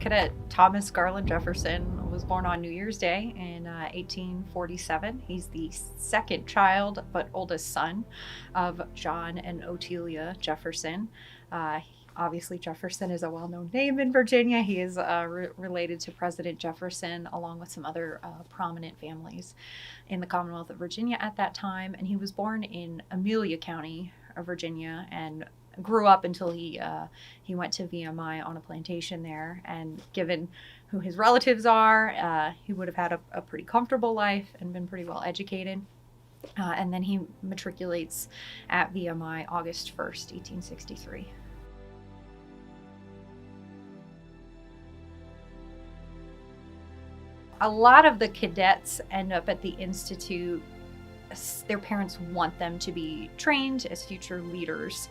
Cadet Thomas Garland Jefferson was born on New Year's Day in 1847. He's the second child but oldest son of John and Otelia Jefferson. Uh, Obviously, Jefferson is a well-known name in Virginia. He is related to President Jefferson, along with some other prominent families in the Commonwealth of Virginia at that time. And he was born in Amelia County, Virginia, and grew up until he went to VMI on a plantation there. And given who his relatives are, he would have had a pretty comfortable life and been pretty well educated. And then he matriculates at VMI August 1st, 1863. A lot of the cadets end up at the Institute. Their parents want them to be trained as future leaders.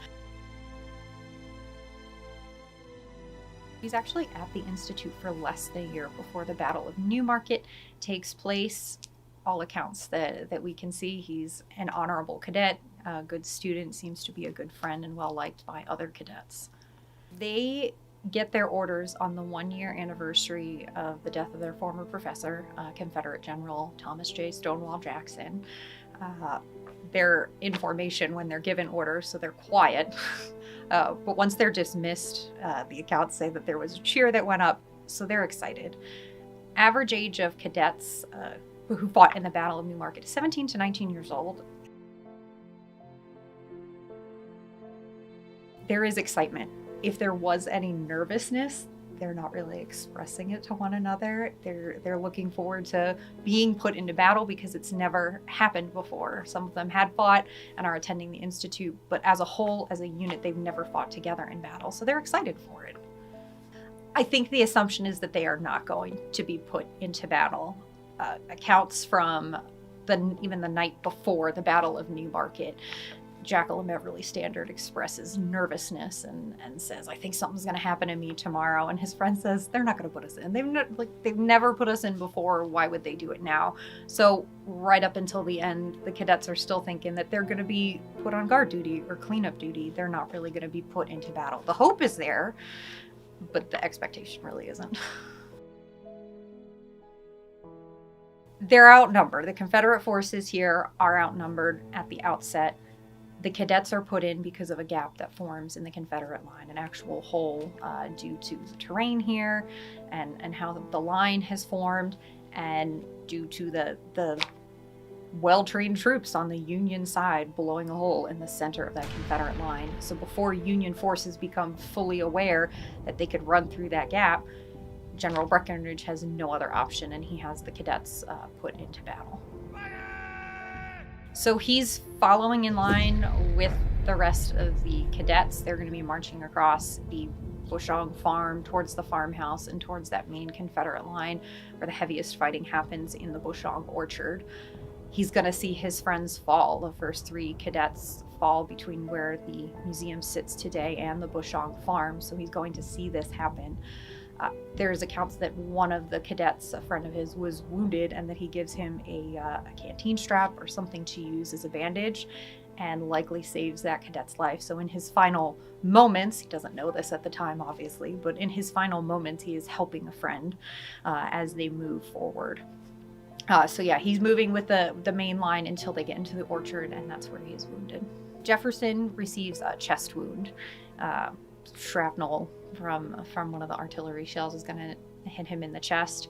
He's actually at the Institute for less than a year before the Battle of Newmarket takes place. All accounts that we can see, he's an honorable cadet, a good student, seems to be a good friend, and well liked by other cadets. They get their orders on the 1-year anniversary of the death of their former professor, Confederate General Thomas J. Stonewall Jackson. They're in formation when they're given orders, so they're quiet. But once they're dismissed, the accounts say that there was a cheer that went up, so they're excited. Average age of cadets who fought in the Battle of Newmarket is 17 to 19 years old. There is excitement. If there was any nervousness, they're not really expressing it to one another. They're looking forward to being put into battle because it's never happened before. Some of them had fought and are attending the Institute, but as a whole, as a unit, they've never fought together in battle, so they're excited for it. I think the assumption is that they are not going to be put into battle. Accounts from even the night before the Battle of Newmarket, Jacqueline Beverly Standard expresses nervousness and says, "I think something's going to happen to me tomorrow." And his friend says, "They're not going to put us in. They've never put us in before. Why would they do it now?" So right up until the end, the cadets are still thinking that they're going to be put on guard duty or cleanup duty. They're not really going to be put into battle. The hope is there, but the expectation really isn't. They're outnumbered. The Confederate forces here are outnumbered at the outset. The cadets are put in because of a gap that forms in the Confederate line, an actual hole due to the terrain here and how the line has formed, and due to the well-trained troops on the Union side blowing a hole in the center of that Confederate line. So before Union forces become fully aware that they could run through that gap, General Breckinridge has no other option, and he has the cadets put into battle. So he's following in line with the rest of the cadets. They're going to be marching across the Bushong farm towards the farmhouse and towards that main Confederate line where the heaviest fighting happens in the Bushong orchard. He's going to see his friends fall. The first 3 cadets fall between where the museum sits today and the Bushong farm, so he's going to see this happen. There's accounts that one of the cadets, a friend of his, was wounded and that he gives him a canteen strap or something to use as a bandage and likely saves that cadet's life. So in his final moments, he doesn't know this at the time obviously, but in his final moments he is helping a friend as they move forward. So yeah, he's moving with the main line until they get into the orchard, and that's where he is wounded. Jefferson receives a chest wound. Shrapnel from one of the artillery shells is going to hit him in the chest.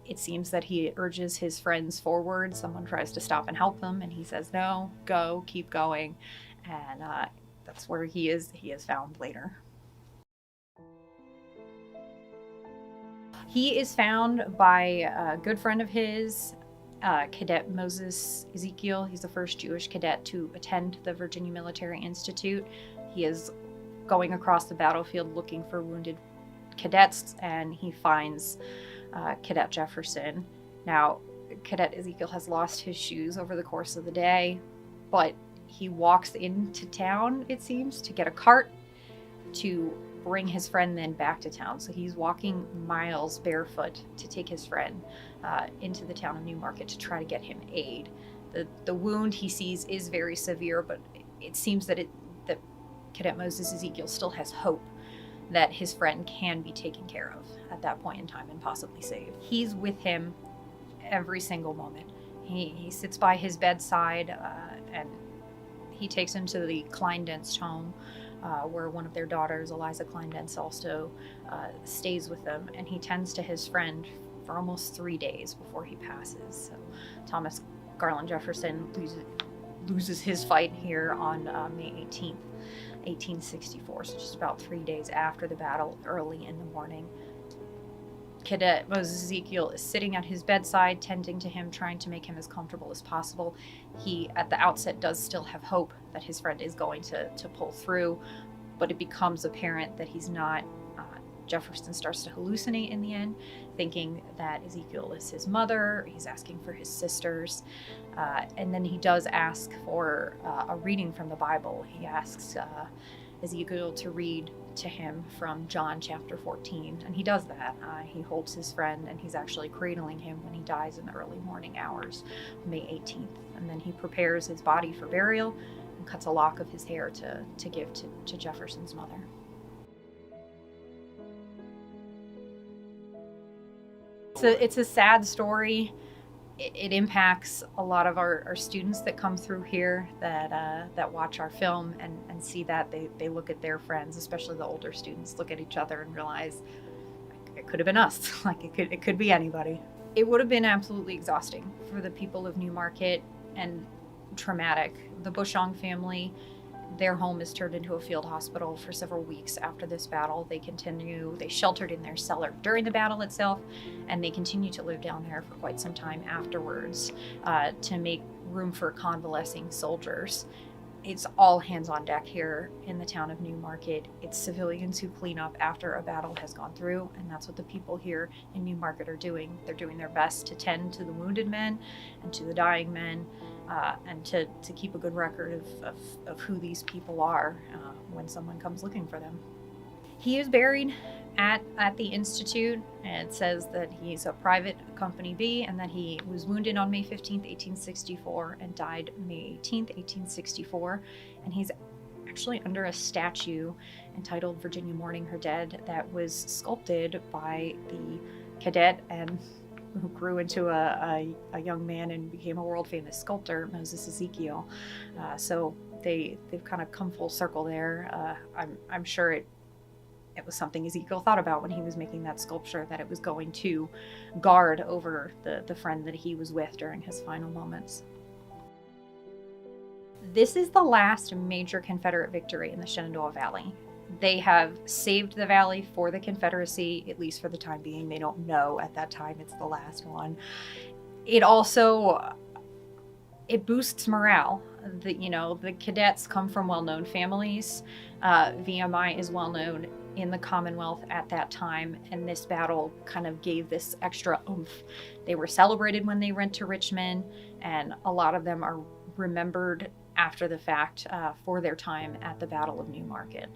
It seems that he urges his friends forward. Someone tries to stop and help him, and he says, "No, go, keep going." And that's where he is found later. He is found by a good friend of his, Cadet Moses Ezekiel. He's the first Jewish cadet to attend the Virginia Military Institute. He is going across the battlefield looking for wounded cadets, and he finds Cadet Jefferson. Now, Cadet Ezekiel has lost his shoes over the course of the day, but he walks into town, it seems, to get a cart to bring his friend then back to town. So he's walking miles barefoot to take his friend into the town of Newmarket to try to get him aid. The wound he sees is very severe, but it seems that Cadet Moses Ezekiel still has hope that his friend can be taken care of at that point in time and possibly saved. He's with him every single moment. He sits by his bedside and he takes him to the Kleindienst home, where one of their daughters, Eliza Kleindienst, also stays with them, and he tends to his friend for almost 3 days before he passes. So Thomas Garland Jefferson loses his fight here on May 18th, 1864, so just about 3 days after the battle, early in the morning. Cadet Moses Ezekiel is sitting at his bedside, tending to him, trying to make him as comfortable as possible. He, at the outset, does still have hope that his friend is going to pull through, but it becomes apparent that he's not. Jefferson starts to hallucinate in the end, thinking that Ezekiel is his mother. He's asking for his sisters. And then he does ask for a reading from the Bible. He asks Ezekiel to read to him from John chapter 14, and he does that. He holds his friend, and he's actually cradling him when he dies in the early morning hours, May 18th. And then he prepares his body for burial and cuts a lock of his hair to give to Jefferson's mother. It's a sad story. It impacts a lot of our students that come through here that watch our film and see that. They look at their friends, especially the older students, look at each other and realize it could have been us. Like it could be anybody. It would have been absolutely exhausting for the people of Newmarket and traumatic. The Bushong family, their home is turned into a field hospital for several weeks after this battle. They sheltered in their cellar during the battle itself, and they continue to live down there for quite some time afterwards to make room for convalescing soldiers. It's all hands on deck here in the town of Newmarket. It's civilians who clean up after a battle has gone through, and that's what the people here in Newmarket are doing. They're doing their best to tend to the wounded men and to the dying men, and to keep a good record of who these people are when someone comes looking for them. He is buried at the Institute, and it says that he's a private Company B and that he was wounded on May 15th, 1864 and died May 18th, 1864. And he's actually under a statue entitled Virginia Mourning Her Dead that was sculpted by the cadet and who grew into a young man and became a world famous sculptor, Moses Ezekiel. So they've kind of come full circle there. I'm sure it was something Ezekiel thought about when he was making that sculpture, that it was going to guard over the friend that he was with during his final moments. This is the last major Confederate victory in the Shenandoah Valley. They have saved the valley for the Confederacy, at least for the time being. They don't know at that time it's the last one. It also, it boosts morale. The cadets come from well-known families. VMI is well-known in the Commonwealth at that time, and this battle kind of gave this extra oomph. They were celebrated when they went to Richmond, and a lot of them are remembered after the fact for their time at the Battle of Newmarket.